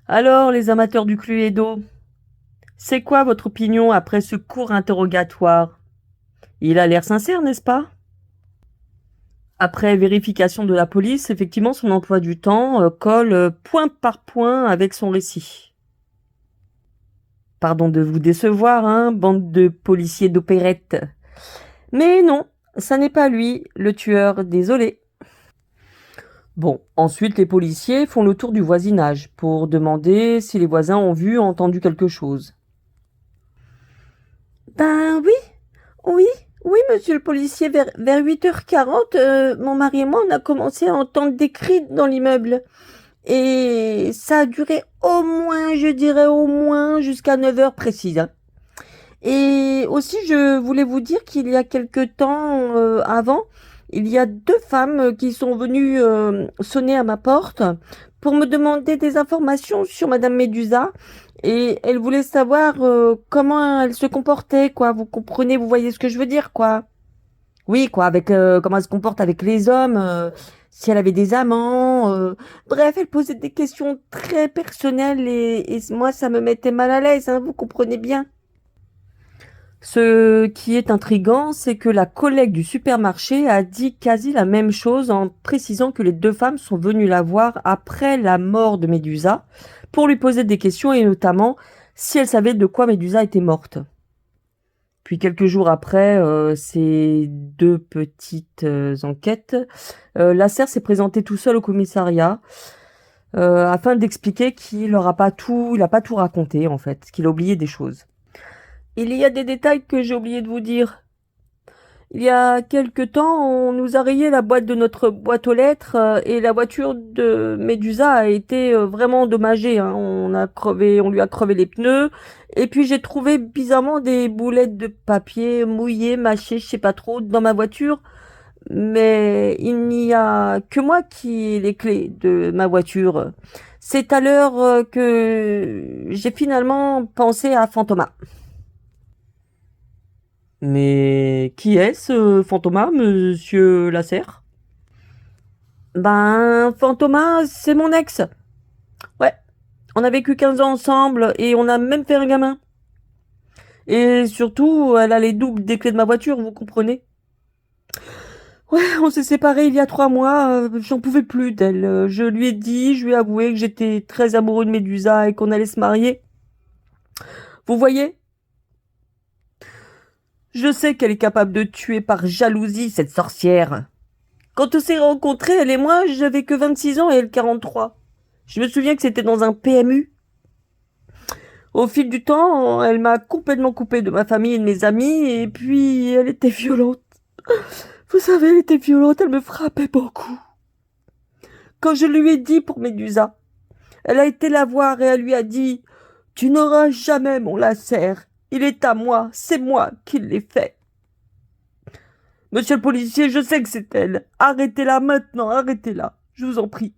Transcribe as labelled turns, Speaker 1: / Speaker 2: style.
Speaker 1: Alors, les amateurs du Cluedo, c'est quoi votre opinion après ce court interrogatoire? Il a l'air sincère, n'est-ce pas? Après vérification de la police, effectivement, son emploi du temps colle point par point avec son récit. Pardon de vous décevoir, hein, bande de policiers d'opérette. Mais non, ça n'est pas lui, le tueur, désolé. Bon, ensuite les policiers font le tour du voisinage pour demander si les voisins ont vu ou entendu quelque chose.
Speaker 2: Ben oui, oui, oui, monsieur le policier, vers 8h40, mon mari et moi, on a commencé à entendre des cris dans l'immeuble. Et ça a duré au moins, je dirais au moins jusqu'à 9h précise, hein. Et aussi, je voulais vous dire qu'il y a quelque temps avant, il y a deux femmes qui sont venues sonner à ma porte pour me demander des informations sur Madame Médusa. Et elles voulaient savoir comment elle se comportait, quoi. Vous comprenez, vous voyez ce que je veux dire, quoi. Oui, quoi, avec comment elle se comporte avec les hommes, si elle avait des amants. Bref, elle posait des questions très personnelles et moi, ça me mettait mal à l'aise, hein, vous comprenez bien.
Speaker 1: Ce qui est intriguant, c'est que la collègue du supermarché a dit quasi la même chose en précisant que les deux femmes sont venues la voir après la mort de Médusa pour lui poser des questions et notamment si elle savait de quoi Médusa était morte. Puis quelques jours après ces deux petites enquêtes, Lasserre s'est présenté tout seul au commissariat afin d'expliquer qu'il n'aura pas tout, il a pas tout raconté en fait, qu'il a oublié des choses. Il y a des détails que j'ai oublié de vous dire. Il y a quelque temps, on nous a rayé la boîte de notre boîte aux lettres et la voiture de Médusa a été vraiment endommagée, hein. On lui a crevé les pneus. Et puis j'ai trouvé bizarrement des boulettes de papier mouillées, mâchées, je sais pas trop, dans ma voiture. Mais il n'y a que moi qui ai les clés de ma voiture. C'est à l'heure que j'ai finalement pensé à Fantômas. Mais qui est ce Fantômas, monsieur Lasserre? Ben, Fantômas, c'est mon ex. Ouais, on a vécu 15 ans ensemble et on a même fait un gamin. Et surtout, elle a les doubles des clés de ma voiture, vous comprenez? Ouais, on s'est séparés il y a 3 mois, j'en pouvais plus d'elle. Je lui ai dit, je lui ai avoué que j'étais très amoureux de Médusa et qu'on allait se marier. Vous voyez? Je sais qu'elle est capable de tuer par jalousie, cette sorcière. Quand on s'est rencontrés, elle et moi, j'avais que 26 ans et elle 43. Je me souviens que c'était dans un PMU. Au fil du temps, elle m'a complètement coupé de ma famille et de mes amis, et puis elle était violente. Vous savez, elle était violente, elle me frappait beaucoup. Quand je lui ai dit pour Médusa, elle a été la voir et elle lui a dit: Tu n'auras jamais mon Lasserre. Il est à moi, c'est moi qui l'ai fait. Monsieur le policier, je sais que c'est elle. Arrêtez-la maintenant, arrêtez-la. Je vous en prie.